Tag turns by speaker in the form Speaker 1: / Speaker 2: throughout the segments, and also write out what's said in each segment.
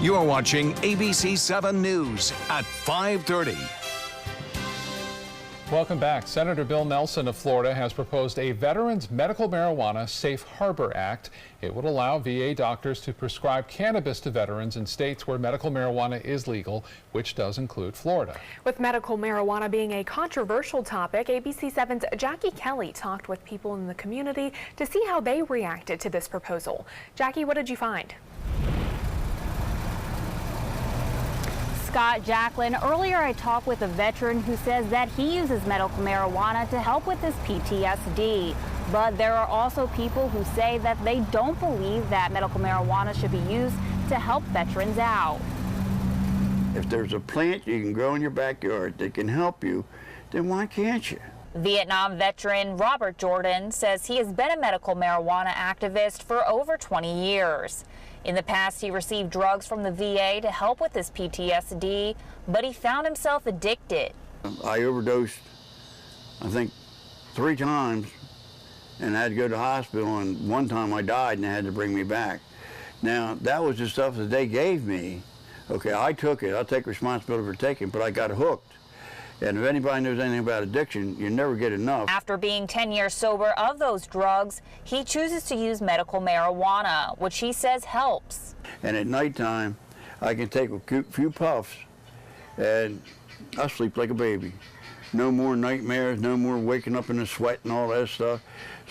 Speaker 1: You're watching ABC 7 News at 5:30.
Speaker 2: Welcome back. Senator Bill Nelson of Florida has proposed a Veterans Medical Marijuana Safe Harbor Act. It would allow VA doctors to prescribe cannabis to veterans in states where medical marijuana is legal, which does include Florida.
Speaker 3: With medical marijuana being a controversial topic, ABC 7's Jackie Kelly talked with people in the community to see how they reacted to this proposal. Jackie, what did you find?
Speaker 4: Scott, Jacqueline, earlier I talked with a veteran who says that he uses medical marijuana to help with his PTSD. But there are also people who say that they don't believe that medical marijuana should be used to help veterans out.
Speaker 5: If there's a plant you can grow in your backyard that can help you, then why can't you?
Speaker 4: Vietnam veteran Robert Jordan says he has been a medical marijuana activist for over 20 years. In the past, he received drugs from the VA to help with his PTSD, but he found himself addicted.
Speaker 5: I overdosed, I think, 3 times, and I had to go to the hospital, and one time I died and they had to bring me back. Now, that was the stuff that they gave me. Okay, I took it. I'll take responsibility for taking it, but I got hooked. And if anybody knows anything about addiction, you never get enough.
Speaker 4: After being 10 years sober of those drugs, he chooses to use medical marijuana, which he says helps.
Speaker 5: And at nighttime, I can take a few puffs, and I sleep like a baby. No more nightmares, no more waking up in the sweat and all that stuff.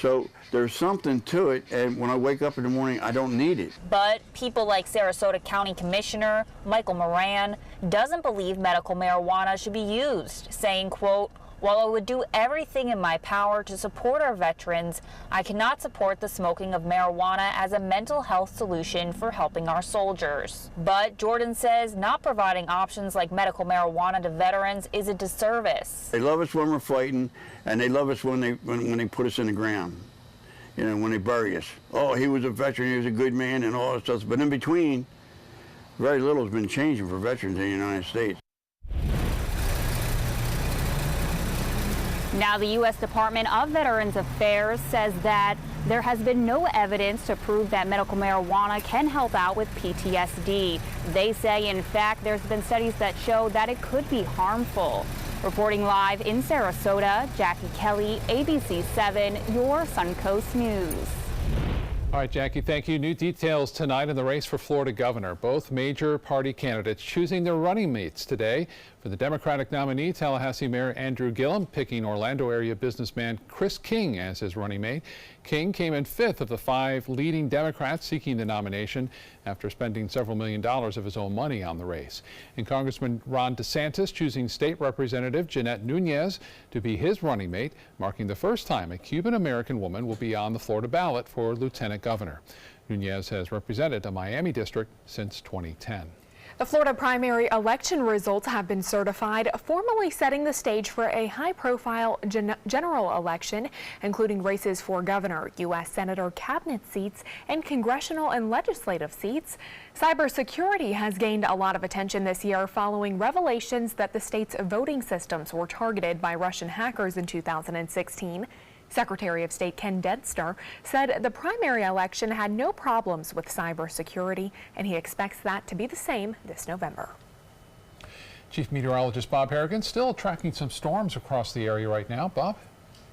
Speaker 5: So there's something to it, and when I wake up in the morning, I don't need it.
Speaker 4: But people like Sarasota County Commissioner Michael Moran doesn't believe medical marijuana should be used, saying, quote, "While I would do everything in my power to support our veterans, I cannot support the smoking of marijuana as a mental health solution for helping our soldiers." But Jordan says not providing options like medical marijuana to veterans is a disservice.
Speaker 5: They love us when we're fighting, and they love us when they put us in the ground. You know, when they bury us. Oh, he was a veteran, he was a good man, and all that stuff. But in between, very little has been changing for veterans in the United States.
Speaker 4: Now, the U.S. Department of Veterans Affairs says that there has been no evidence to prove that medical marijuana can help out with PTSD. They say, in fact, there's been studies that show that it could be harmful. Reporting live in Sarasota, Jackie Kelly, ABC 7, your Suncoast News.
Speaker 2: All right, Jackie, thank you. New details tonight in the race for Florida governor. Both major party candidates choosing their running mates today. For the Democratic nominee, Tallahassee Mayor Andrew Gillum picking Orlando area businessman Chris King as his running mate. King came in 5th of the 5 leading Democrats seeking the nomination after spending several $1 million of his own money on the race. And Congressman Ron DeSantis choosing State Representative Jeanette Nunez to be his running mate, marking the first time a Cuban-American woman will be on the Florida ballot for lieutenant governor. Nunez has represented the Miami district since 2010.
Speaker 3: The Florida primary election results have been certified, formally setting the stage for a high-profile general election, including races for governor, U.S. Senator cabinet seats, and congressional and legislative seats. Cybersecurity has gained a lot of attention this year following revelations that the state's voting systems were targeted by Russian hackers in 2016. Secretary of State Ken Denster said the primary election had no problems with cybersecurity, and he expects that to be the same this November.
Speaker 2: Chief Meteorologist Bob Harrigan still tracking some storms across the area right now. Bob?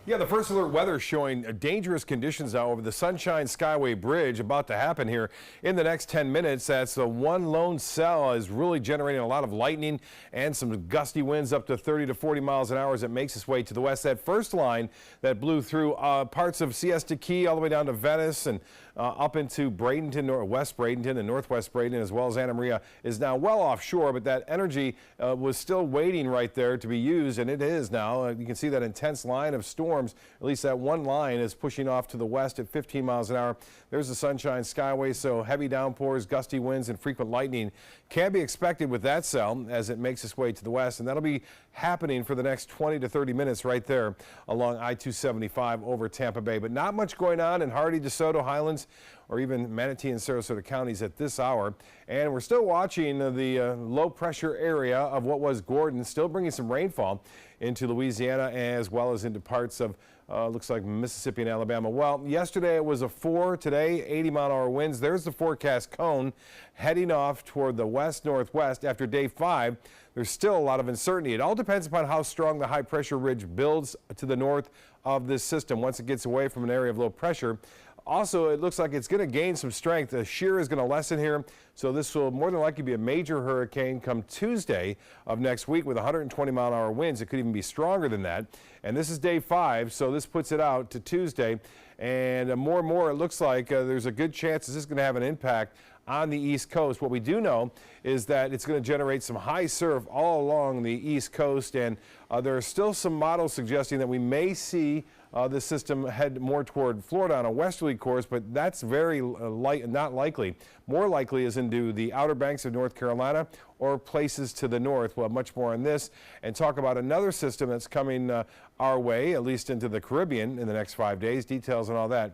Speaker 6: Yeah, the first alert weather showing dangerous conditions now over the Sunshine Skyway Bridge about to happen here in the next 10 minutes. That's the one lone cell is really generating a lot of lightning and some gusty winds up to 30 to 40 miles an hour as it makes its way to the west. That first line that blew through parts of Siesta Key all the way down to Venice and up into Bradenton, or West Bradenton and Northwest Bradenton, as well as Anna Maria, is now well offshore, but that energy was still waiting right there to be used, and it is now. You can see that intense line of storms, at least that one line is pushing off to the west at 15 miles an hour. There's the Sunshine Skyway, so heavy downpours, gusty winds, and frequent lightning can be expected with that cell as it makes its way to the west, and that'll be happening for the next 20 to 30 minutes right there along I-275 over Tampa Bay. But not much going on in Hardy, DeSoto, Highlands, or even Manatee and Sarasota counties at this hour. And we're still watching the low pressure area of what was Gordon, still bringing some rainfall into Louisiana as well as into parts of Looks like Mississippi and Alabama. Well, yesterday it was a 4, today 80-mile-an-hour winds. There's the forecast cone heading off toward the west-northwest. After day 5, there's still a lot of uncertainty. It all depends upon how strong the high-pressure ridge builds to the north of this system once it gets away from an area of low pressure. Also, it looks like it's going to gain some strength. The shear is going to lessen here, so this will more than likely be a major hurricane come Tuesday of next week with 120-mile-an-hour winds. It could even be stronger than that. And this is day 5, so this puts it out to Tuesday. And more and more, it looks like there's a good chance this is going to have an impact on the East Coast. What we do know is that it's going to generate some high surf all along the East Coast, and there are still some models suggesting that we may see the system head more toward Florida on a westerly course, but that's very not likely. More likely is into the Outer Banks of North Carolina or places to the north. We'll have much more on this and talk about another system that's coming our way, at least into the Caribbean in the next 5 days. Details on all that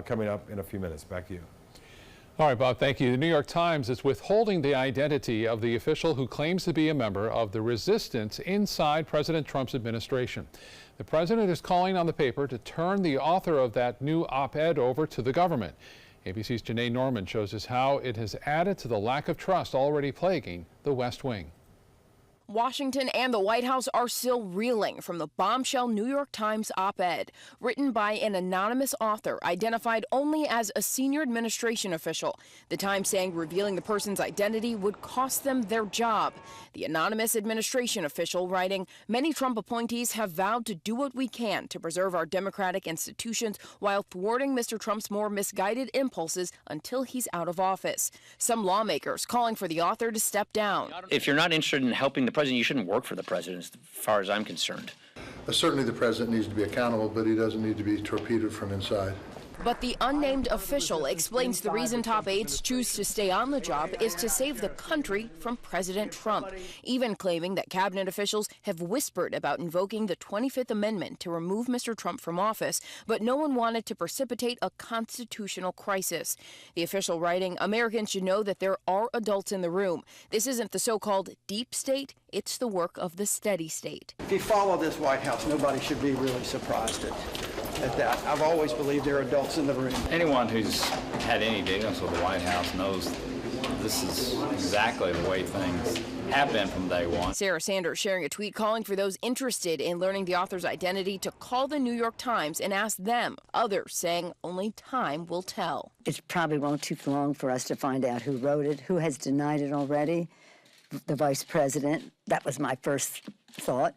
Speaker 6: coming up in a few minutes. Back to you.
Speaker 2: All right, Bob, thank you. The New York Times is withholding the identity of the official who claims to be a member of the resistance inside President Trump's administration. The president is calling on the paper to turn the author of that new op-ed over to the government. ABC's Janae Norman shows us how it has added to the lack of trust already plaguing the West Wing.
Speaker 7: Washington and the White House are still reeling from the bombshell New York Times op-ed written by an anonymous author identified only as a senior administration official. The Times saying revealing the person's identity would cost them their job. The anonymous administration official writing, "Many Trump appointees have vowed to do what we can to preserve our democratic institutions while thwarting Mr. Trump's more misguided impulses until he's out of office." Some lawmakers calling for the author to step down.
Speaker 8: If you're not interested in helping the president, you shouldn't work for the president, as far as I'm concerned.
Speaker 9: Certainly the president needs to be accountable, but he doesn't need to be torpedoed from inside.
Speaker 7: But the unnamed official explains the reason top aides choose to stay on the job is to save the country from President Trump, even claiming that cabinet officials have whispered about invoking the 25th Amendment to remove Mr. Trump from office, but no one wanted to precipitate a constitutional crisis. The official writing, "Americans should know that there are adults in the room. This isn't the so-called deep state, it's the work of the steady state."
Speaker 10: If you follow this White House, nobody should be really surprised at that. I've always believed there are adults in the room.
Speaker 11: Anyone who's had any dealings with the White House knows this is exactly the way things have been from day one.
Speaker 7: Sarah Sanders sharing a tweet calling for those interested in learning the author's identity to call the New York Times and ask them. Others saying only time will tell.
Speaker 12: It probably won't take long for us to find out who wrote it, who has denied it already. The vice president. That was my first thought.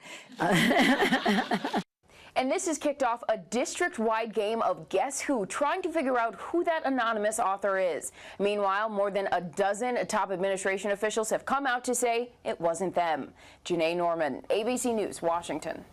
Speaker 7: And this has kicked off a district-wide game of Guess Who, trying to figure out who that anonymous author is. Meanwhile, more than a dozen top administration officials have come out to say it wasn't them. Janae Norman, ABC News, Washington.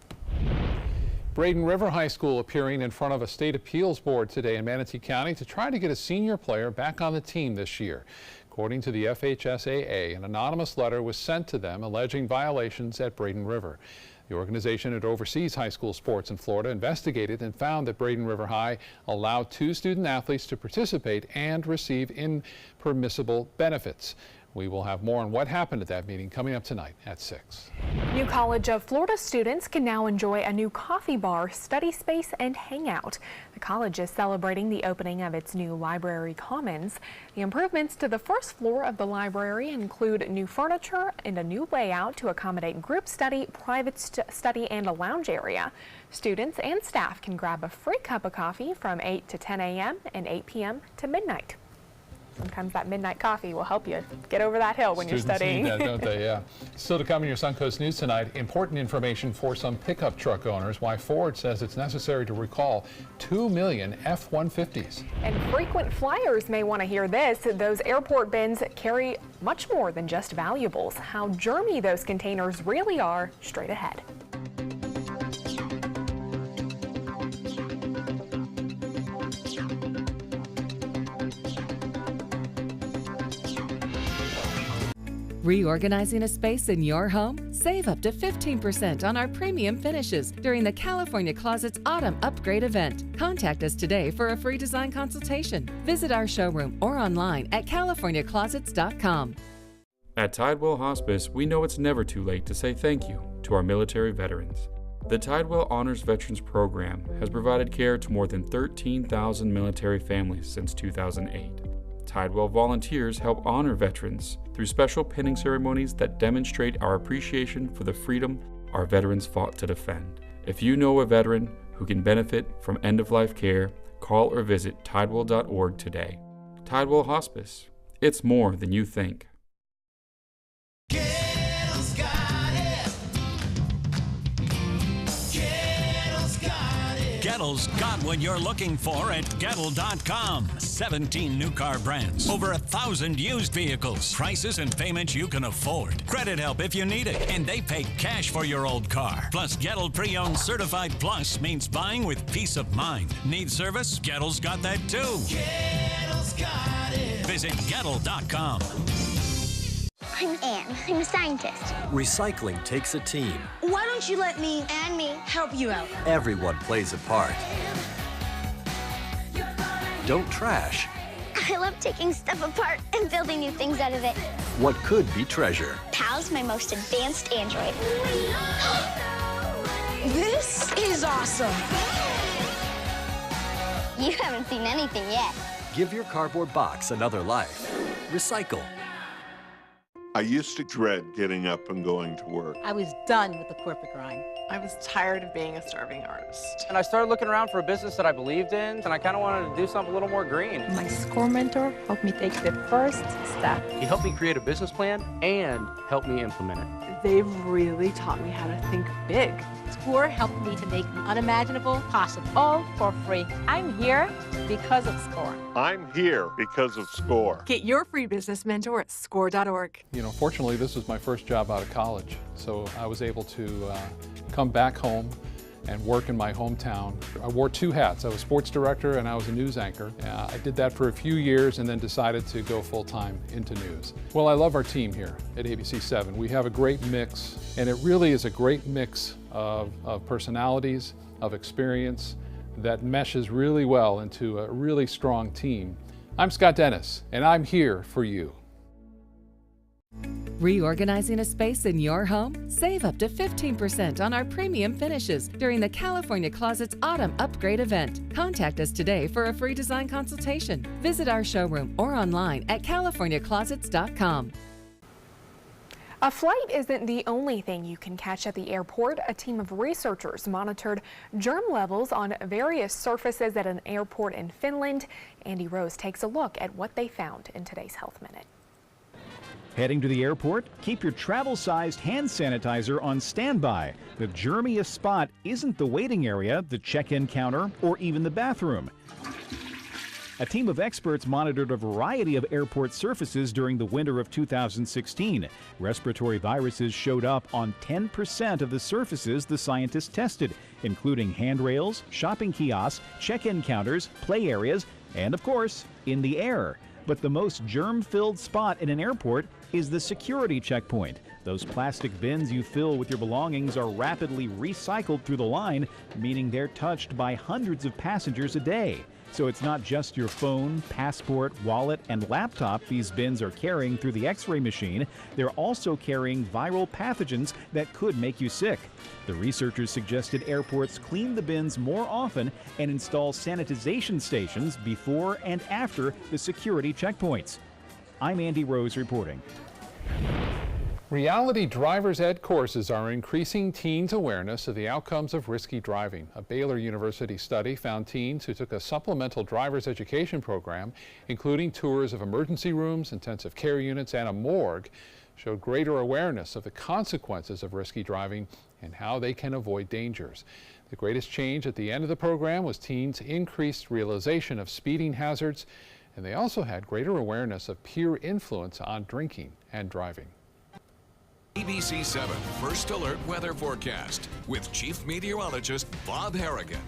Speaker 2: Braden River High School appearing in front of a state appeals board today in Manatee County to try to get a senior player back on the team this year. According to the FHSAA, an anonymous letter was sent to them alleging violations at Braden River. The organization that oversees high school sports in Florida investigated and found that Braden River High allowed 2 student athletes to participate and receive impermissible benefits. We will have more on what happened at that meeting coming up tonight at 6.
Speaker 3: New College of Florida students can now enjoy a new coffee bar, study space, and hangout. The college is celebrating the opening of its new library commons. The improvements to the first floor of the library include new furniture and a new layout to accommodate group study, private study, and a lounge area. Students and staff can grab a free cup of coffee from 8 to 10 a.m. and 8 p.m. to midnight. Sometimes that midnight coffee will help you get over that hill when you're studying.
Speaker 2: Students need that, don't they? Yeah. Still to come in your Suncoast News tonight, important information for some pickup truck owners, why Ford says it's necessary to recall 2 million F-150s.
Speaker 3: And frequent flyers may want to hear this. Those airport bins carry much more than just valuables. How germy those containers really are, straight ahead.
Speaker 13: Reorganizing a space in your home? Save up to 15% on our premium finishes during the California Closets Autumn Upgrade event. Contact us today for a free design consultation. Visit our showroom or online at californiaclosets.com.
Speaker 14: At Tidewell Hospice, we know it's never too late to say thank you to our military veterans. The Tidewell Honors Veterans Program has provided care to more than 13,000 military families since 2008. Tidewell volunteers help honor veterans through special pinning ceremonies that demonstrate our appreciation for the freedom our veterans fought to defend. If you know a veteran who can benefit from end-of-life care, call or visit tidewell.org today. Tidewell Hospice. It's more than you think.
Speaker 15: Gettle's got what you're looking for at Gettle.com. 17 new car brands, over 1,000 used vehicles, prices and payments you can afford. Credit help if you need it, and they pay cash for your old car. Plus, Gettle Pre-Owned Certified Plus means buying with peace of mind. Need service? Gettle's got that too. Gettle's got it. Visit Gettle.com.
Speaker 16: I'm Anne. I'm a scientist.
Speaker 17: Recycling takes a team.
Speaker 16: Why don't you let me and me help you out?
Speaker 17: Everyone plays a part. Don't trash
Speaker 16: I love taking stuff apart and building new things out of it.
Speaker 17: what could be treasure.
Speaker 16: Pal's my most advanced android. This is awesome. You haven't seen anything yet.
Speaker 17: Give your cardboard box another life. Recycle.
Speaker 18: I used to dread getting up and going to work.
Speaker 19: I was done with the corporate grind.
Speaker 20: I was tired of being a starving artist.
Speaker 21: And I started looking around for a business that I believed in, and I kind of wanted to do something a little more green.
Speaker 20: My SCORE mentor helped me take the first step.
Speaker 21: He helped me create a business plan and helped me implement it.
Speaker 20: They've really taught me how to think big.
Speaker 19: SCORE helped me to make the unimaginable possible, all for free. I'm here because of SCORE.
Speaker 18: I'm here because of SCORE.
Speaker 20: Get your free business mentor at SCORE.org.
Speaker 2: You know, fortunately, this was my first job out of college, so I was able to come back home and work in my hometown. I wore two hats. I was sports director and I was a news anchor. I did that for a few years and then decided to go full-time into news. Well, I love our team here at ABC7. We have a great mix, and it really is a great mix of personalities, of experience that meshes really well into a really strong team. I'm Scott Dennis, and I'm here for you.
Speaker 13: Reorganizing a space in your home? Save up to 15% on our premium finishes during the California Closets Autumn Upgrade event. Contact us today for a free design consultation. Visit our showroom or online at californiaclosets.com.
Speaker 3: A flight isn't the only thing you can catch at the airport. A team of researchers monitored germ levels on various surfaces at an airport in Finland. Andy Rose takes a look at what they found in today's Health Minute.
Speaker 22: Heading to the airport? Keep your travel-sized hand sanitizer on standby. The germiest spot isn't the waiting area, the check-in counter, or even the bathroom. A team of experts monitored a variety of airport surfaces during the winter of 2016. Respiratory viruses showed up on 10% of the surfaces the scientists tested, including handrails, shopping kiosks, check-in counters, play areas, and of course, in the air. But the most germ-filled spot in an airport is the security checkpoint. Those plastic bins you fill with your belongings are rapidly recycled through the line, meaning they're touched by hundreds of passengers a day. So it's not just your phone, passport, wallet, and laptop these bins are carrying through the X-ray machine. They're also carrying viral pathogens that could make you sick. The researchers suggested airports clean the bins more often and install sanitization stations before and after the security checkpoints. I'm Andy Rose reporting.
Speaker 2: Reality driver's ed courses are increasing teens' awareness of the outcomes of risky driving. A Baylor University study found teens who took a supplemental driver's education program, including tours of emergency rooms, intensive care units, and a morgue, showed greater awareness of the consequences of risky driving and how they can avoid dangers. The greatest change at the end of the program was teens' increased realization of speeding hazards, and they also had greater awareness of peer influence on drinking and driving.
Speaker 1: ABC 7 First Alert Weather Forecast with Chief Meteorologist Bob Harrigan.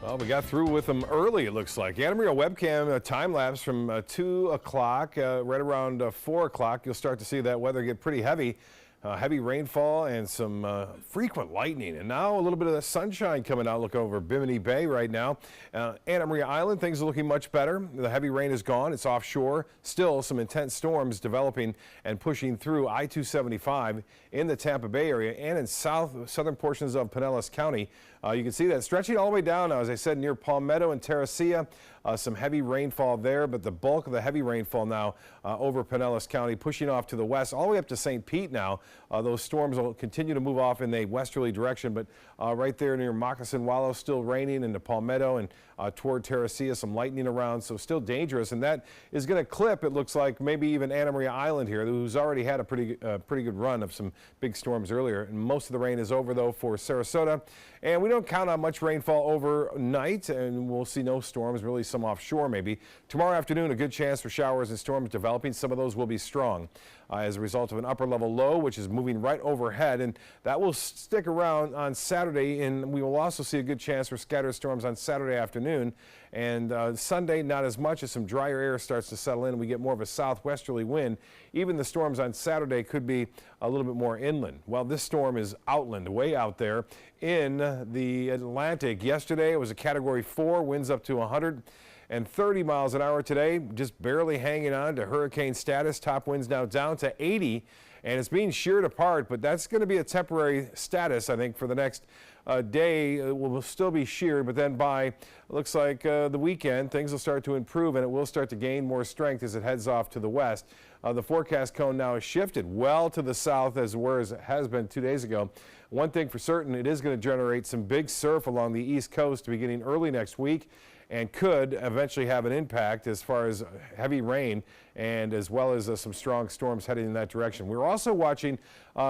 Speaker 6: Well, we got through with them early, it looks like. Anna Maria webcam time lapse from 2 o'clock, right around 4 o'clock. You'll start to see that weather get pretty heavy. heavy rainfall and some frequent lightning. And now a little bit of the sunshine coming out. Look over Bimini Bay right now. Anna Maria Island, things are looking much better. The heavy rain is gone. It's offshore. Still some intense storms developing and pushing through I-275 in the Tampa Bay area and in southern portions of Pinellas County. You can see that stretching all the way down now, as I said, near Palmetto and Terracea. Some heavy rainfall there, but the bulk of the heavy rainfall now over Pinellas County, pushing off to the west, all the way up to St. Pete now. Those storms will continue to move off in a westerly direction, but right there near Moccasin Wallow, still raining, into Palmetto and toward Terracea, some lightning around, so still dangerous. And that is going to clip, it looks like, maybe even Anna Maria Island here, who's already had a pretty good run of some big storms earlier. And most of the rain is over, though, for Sarasota. And we don't count on much rainfall overnight, and we'll see no storms, really some offshore maybe. Tomorrow afternoon, a good chance for showers and storms developing. Some of those will be strong as a result of an upper level low, which is moving right overhead, and that will stick around on Saturday. And we will also see a good chance for scattered storms on Saturday afternoon. And Sunday, not as much, as some drier air starts to settle in and we get more of a southwesterly wind. Even the storms on Saturday could be a little bit more inland. Well, this storm is outland, way out there in the Atlantic. Yesterday, it was a Category 4, winds up to 130 miles an hour. Today, just barely hanging on to hurricane status. Top winds now down to 80, and it's being sheared apart, but that's going to be a temporary status, I think, for the next day. It will still be sheared, but then by, looks like the weekend, things will start to improve and it will start to gain more strength as it heads off to the west. The forecast cone now is shifted well to the south, as it has been 2 days ago. One thing for certain, it is going to generate some big surf along the east coast beginning early next week, and could eventually have an impact as far as heavy rain and as well as some strong storms heading in that direction. We're also watching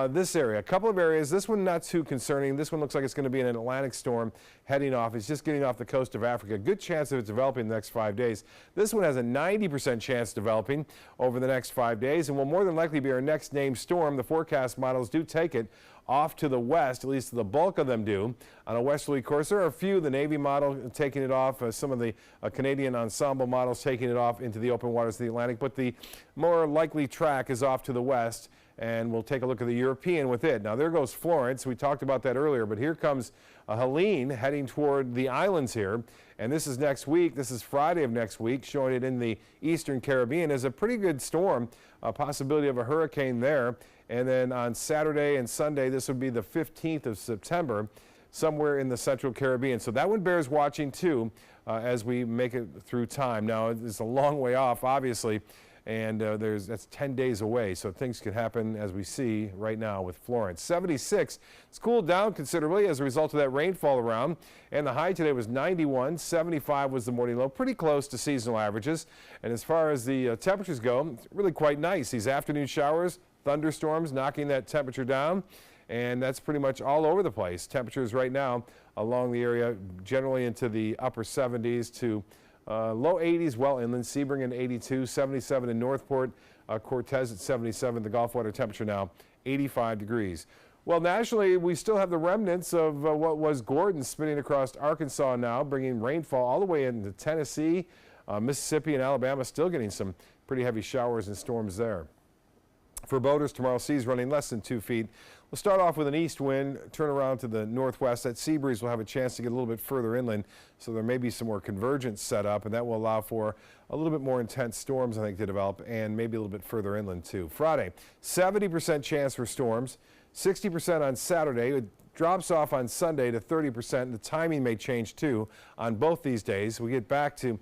Speaker 6: this area, a couple of areas. This one not too concerning. This one looks like it's going to be an Atlantic storm heading off. It's just getting off the coast of Africa. Good chance of it developing in the next 5 days. This one has a 90% chance developing over the next 5 days and will more than likely be our next named storm. The forecast models do take it off to the west, at least the bulk of them do, on a westerly course. There are a few, the Navy model taking it off, some of the Canadian Ensemble models taking it off into the open waters of the Atlantic, but the more likely track is off to the west, and we'll take a look at the European with it. Now there goes Florence, we talked about that earlier, but here comes Helene heading toward the islands here, and this is next week. This is Friday of next week, showing it in the eastern Caribbean as a pretty good storm, a possibility of a hurricane there. And then on Saturday and Sunday, this would be the 15th of September, somewhere in the central Caribbean. So that one bears watching too as we make it through time. Now, it's a long way off, obviously, and that's 10 days away. So things could happen as we see right now with Florence. 76, it's cooled down considerably as a result of that rainfall around. And the high today was 91, 75 was the morning low, pretty close to seasonal averages. And as far as the temperatures go, it's really quite nice. These afternoon showers, thunderstorms knocking that temperature down, and that's pretty much all over the place. Temperatures right now along the area generally into the upper 70s to low 80s well inland. Sebring at 82, 77 in Northport, Cortez at 77. The Gulf water temperature now 85 degrees. Well, nationally, we still have the remnants of what was Gordon spinning across Arkansas now, bringing rainfall all the way into Tennessee, Mississippi, and Alabama, still getting some pretty heavy showers and storms there. For boaters, tomorrow seas running less than 2 feet. We'll start off with an east wind, turn around to the northwest. That sea breeze will have a chance to get a little bit further inland, so there may be some more convergence set up, and that will allow for a little bit more intense storms, I think, to develop, and maybe a little bit further inland too. Friday, 70% chance for storms, 60% on Saturday. It drops off on Sunday to 30%. The timing may change too on both these days. We get back to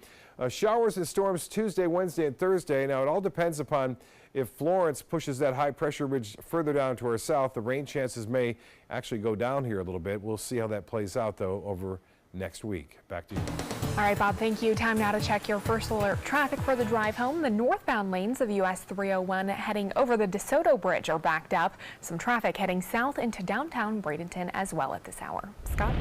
Speaker 6: showers and storms Tuesday, Wednesday, and Thursday. Now, it all depends upon if Florence pushes that high pressure ridge further down to our south. The rain chances may actually go down here a little bit. We'll see how that plays out, though, over next week. Back to you.
Speaker 3: All right, Bob, thank you. Time now to check your first alert traffic for the drive home. The northbound lanes of US 301 heading over the DeSoto Bridge are backed up. Some traffic heading south into downtown Bradenton as well at this hour. Scott?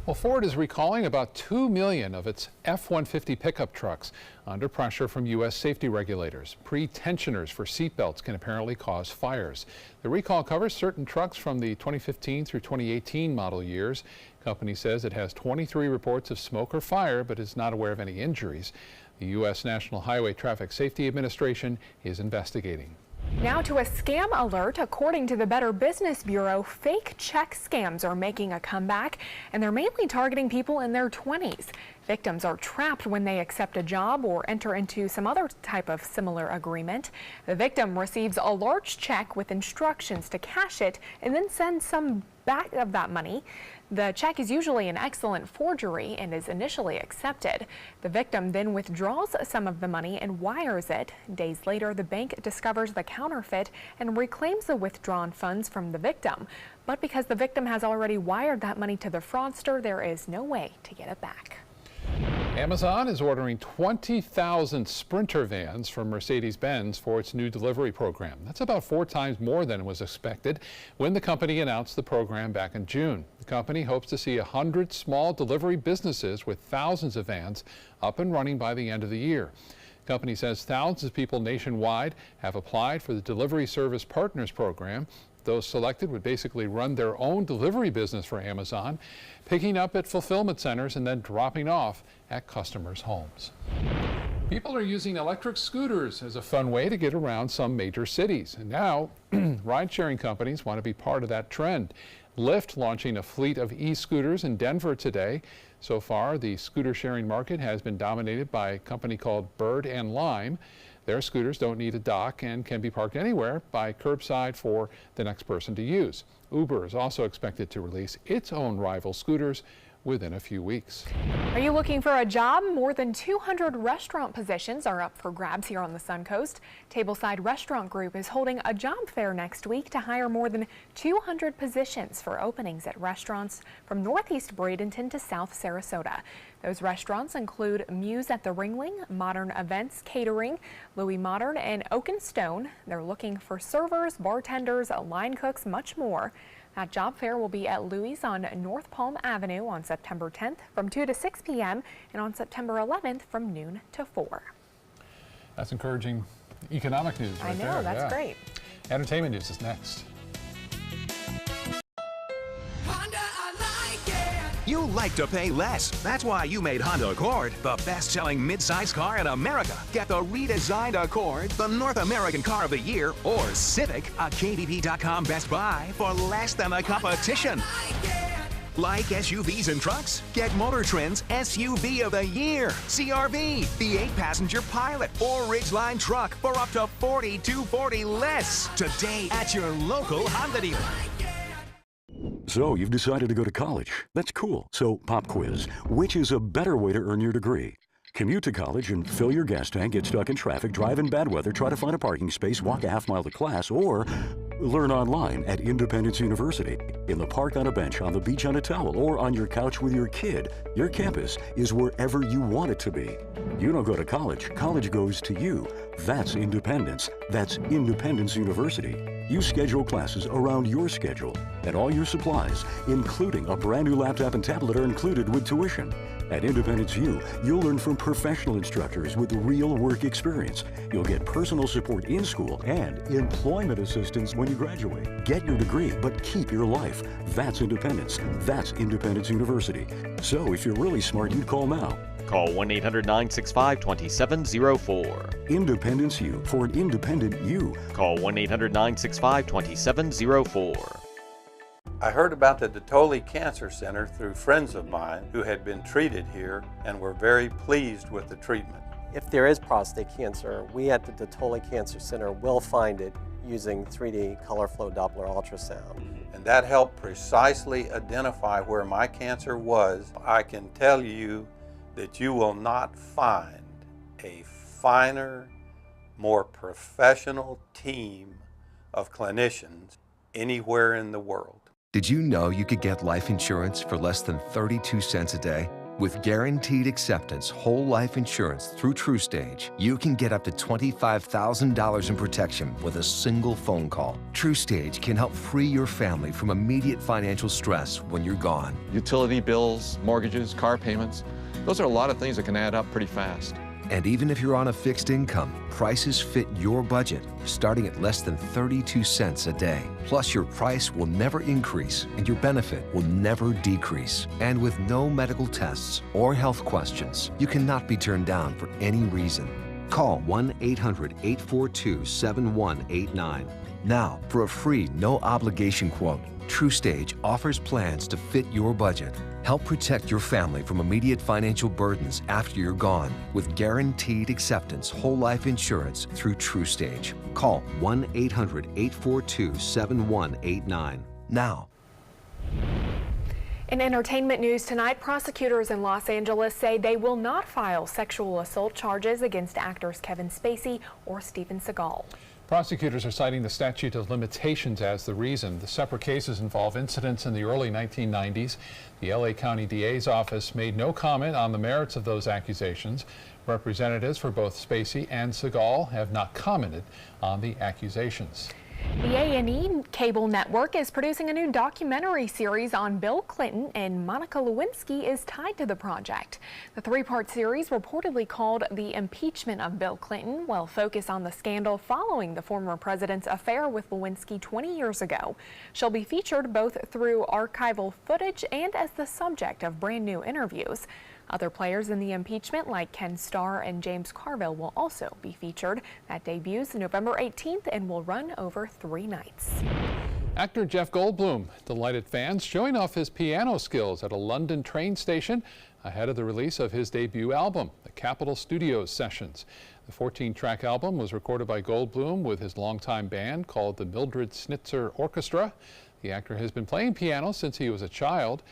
Speaker 2: Well, Ford is recalling about 2 million of its F-150 pickup trucks under pressure from U.S. safety regulators. Pre-tensioners for seatbelts can apparently cause fires. The recall covers certain trucks from the 2015 through 2018 model years. The company says it has 23 reports of smoke or fire, but is not aware of any injuries. The U.S. National Highway Traffic Safety Administration is investigating.
Speaker 3: Now to a scam alert. According to the Better Business Bureau, fake check scams are making a comeback, and they're mainly targeting people in their 20s. Victims are trapped when they accept a job or enter into some other type of similar agreement. The victim receives a large check with instructions to cash it and then send some back of that money. The check is usually an excellent forgery and is initially accepted. The victim then withdraws some of the money and wires it. Days later, the bank discovers the counterfeit and reclaims the withdrawn funds from the victim. But because the victim has already wired that money to the fraudster, there is no way to get it back.
Speaker 2: Amazon is ordering 20,000 Sprinter vans from Mercedes-Benz for its new delivery program. That's about 4 times more than was expected when the company announced the program back in June. The company hopes to see 100 small delivery businesses with thousands of vans up and running by the end of the year. The company says thousands of people nationwide have applied for the Delivery Service Partners program. Those selected would basically run their own delivery business for Amazon, picking up at fulfillment centers and then dropping off at customers' homes. People are using electric scooters as a fun way to get around some major cities. And now, ride-sharing companies want to be part of that trend. Lyft launching a fleet of e-scooters in Denver today. So far, the scooter sharing market has been dominated by a company called Bird and Lime. Their scooters don't need a dock and can be parked anywhere by curbside for the next person to use. Uber is also expected to release its own rival scooters within a few weeks.
Speaker 3: Are you looking for a job? More than 200 restaurant positions are up for grabs here on the Suncoast. Tableside Restaurant Group is holding a job fair next week to hire more than 200 positions for openings at restaurants from Northeast Bradenton to South Sarasota. Those restaurants include Muse at the Ringling, Modern Events Catering, Louis Modern, and Oak and Stone. They're looking for servers, bartenders, line cooks, much more. That job fair will be at Louis on North Palm Avenue on September 10th from 2 to 6 p.m. and on September 11th from noon to 4.
Speaker 2: That's encouraging economic news right there.
Speaker 3: I know, that's great.
Speaker 2: Entertainment news is next.
Speaker 4: You like to pay less. That's why you made Honda Accord the best-selling midsize car in America. Get the redesigned Accord, the North American Car of the Year, or Civic, a KBB.com Best Buy for less than the competition. Like SUVs and trucks? Get Motor Trend's SUV of the Year, CRV, the 8-passenger Pilot, or Ridgeline truck for up to $4,240 less today at your local Honda dealer.
Speaker 5: So you've decided to go to college. That's cool. So pop quiz. Which is a better way to earn your degree? Commute to college and fill your gas tank, get stuck in traffic, drive in bad weather, try to find a parking space, walk a half-mile to class, or learn online at Independence University. In the park on a bench, on the beach on a towel, or on your couch with your kid. Your campus is wherever you want it to be. You don't go to college. College goes to you. That's independence. That's Independence University. You schedule classes around your schedule, and all your supplies, including a brand new laptop and tablet, are included with tuition. At Independence U, you'll learn from professional instructors with real work experience. You'll get personal support in school and employment assistance when you graduate. Get your degree, but keep your life. That's independence. That's Independence University. So if you're really smart, you'd call now.
Speaker 23: Call 1-800-965-2704.
Speaker 5: Independence U, for an independent you.
Speaker 23: Call 1-800-965-2704.
Speaker 24: I heard about the Dotoli Cancer Center through friends of mine who had been treated here and were very pleased with the treatment.
Speaker 25: If there is prostate cancer, we at the Dotoli Cancer Center will find it using 3D color flow Doppler ultrasound.
Speaker 24: And that helped precisely identify where my cancer was. I can tell you that you will not find a finer, more professional team of clinicians anywhere in the world.
Speaker 26: Did you know you could get life insurance for less than 32 cents a day? With guaranteed acceptance whole life insurance through TrueStage, you can get up to $25,000 in protection with a single phone call. TrueStage can help free your family from immediate financial stress when you're gone.
Speaker 27: Utility bills, mortgages, car payments, those are a lot of things that can add up pretty fast.
Speaker 26: And even if you're on a fixed income, prices fit your budget, starting at less than 32 cents a day. Plus, your price will never increase and your benefit will never decrease. And with no medical tests or health questions, you cannot be turned down for any reason. Call 1-800-842-7189. Now, for a free, no-obligation quote, TrueStage offers plans to fit your budget. Help protect your family from immediate financial burdens after you're gone with guaranteed acceptance whole life insurance through TrueStage. Call 1-800-842-7189 now.
Speaker 3: In entertainment news tonight, prosecutors in Los Angeles say they will not file sexual assault charges against actors Kevin Spacey or Steven Seagal.
Speaker 2: Prosecutors are citing the statute of limitations as the reason. The separate cases involve incidents in the early 1990s. The LA County DA's office made no comment on the merits of those accusations. Representatives for both Spacey and Seagal have not commented on the accusations.
Speaker 3: The A&E cable network is producing a new documentary series on Bill Clinton, and Monica Lewinsky is tied to the project. The three-part series, reportedly called The Impeachment of Bill Clinton, will focus on the scandal following the former president's affair with Lewinsky 20 years ago. She'll be featured both through archival footage and as the subject of brand new interviews. Other players in the impeachment, like Ken Starr and James Carville, will also be featured. That debuts November 18th and will run over 3 nights.
Speaker 2: Actor Jeff Goldblum delighted fans showing off his piano skills at a London train station ahead of the release of his debut album, the Capitol Studios Sessions. The 14-track album was recorded by Goldblum with his longtime band called the Mildred Snitzer Orchestra. The actor has been playing piano since he was a child.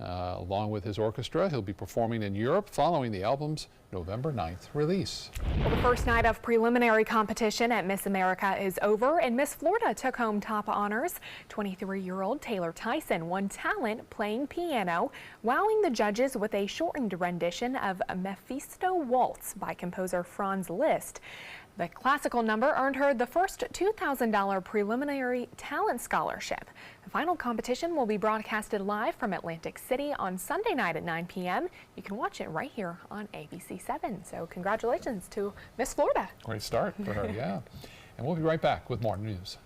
Speaker 2: Along with his orchestra, he'll be performing in Europe following the album's November 9th release.
Speaker 3: Well, the first night of preliminary competition at Miss America is over, and Miss Florida took home top honors. 23-year-old Taylor Tyson won talent playing piano, wowing the judges with a shortened rendition of Mephisto Waltz by composer Franz Liszt. The classical number earned her the first $2,000 preliminary talent scholarship. The final competition will be broadcasted live from Atlantic City on Sunday night at 9 p.m. You can watch it right here on ABC7. So congratulations to Miss Florida.
Speaker 2: Great start for her, yeah. And we'll be right back with more news.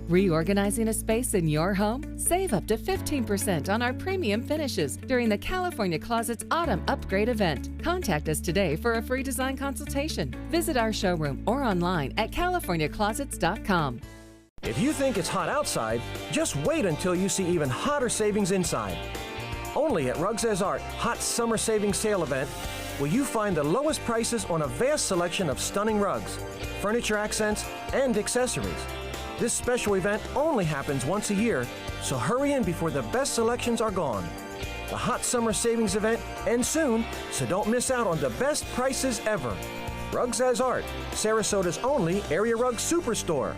Speaker 13: Reorganizing a space in your home? Save up to 15% on our premium finishes during the California Closets Autumn Upgrade event. Contact us today for a free design consultation. Visit our showroom or online at californiaclosets.com.
Speaker 7: If you think it's hot outside, just wait until you see even hotter savings inside. Only at Rugs As Art Hot Summer Savings Sale event will you find the lowest prices on a vast selection of stunning rugs, furniture accents, and accessories. This special event only happens once a year, so hurry in before the best selections are gone. The Hot Summer Savings event ends soon, so don't miss out on the best prices ever. Rugs As Art, Sarasota's only area rug superstore.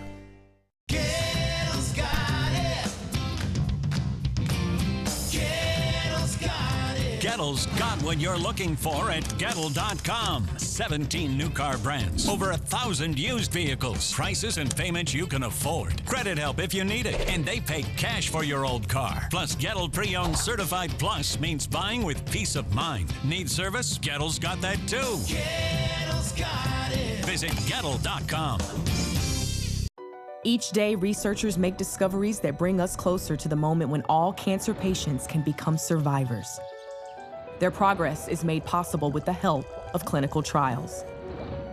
Speaker 15: Gettle's got what you're looking for at Gettle.com. 17 new car brands, over 1,000 used vehicles, prices and payments you can afford. Credit help if you need it, and they pay cash for your old car. Plus, Gettle Pre-Owned Certified Plus means buying with peace of mind. Need service? Gettle's got that too. Gettle's got it. Visit Gettle.com.
Speaker 8: Each day, researchers make discoveries that bring us closer to the moment when all cancer patients can become survivors. Their progress is made possible with the help of clinical trials.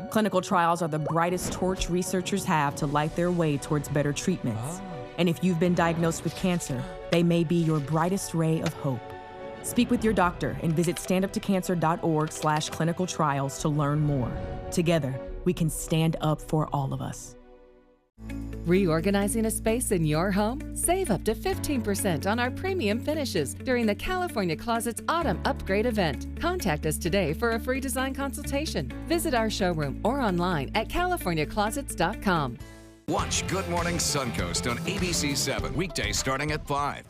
Speaker 8: Clinical trials are the brightest torch researchers have to light their way towards better treatments. And if you've been diagnosed with cancer, they may be your brightest ray of hope. Speak with your doctor and visit standuptocancer.org/clinical trials to learn more. Together, we can stand up for all of us.
Speaker 13: Reorganizing a space in your home? Save up to 15% on our premium finishes during the California Closets Autumn Upgrade event. Contact us today for a free design consultation. Visit our showroom or online at californiaclosets.com.
Speaker 1: Watch Good Morning Suncoast on ABC7, weekdays starting at 5.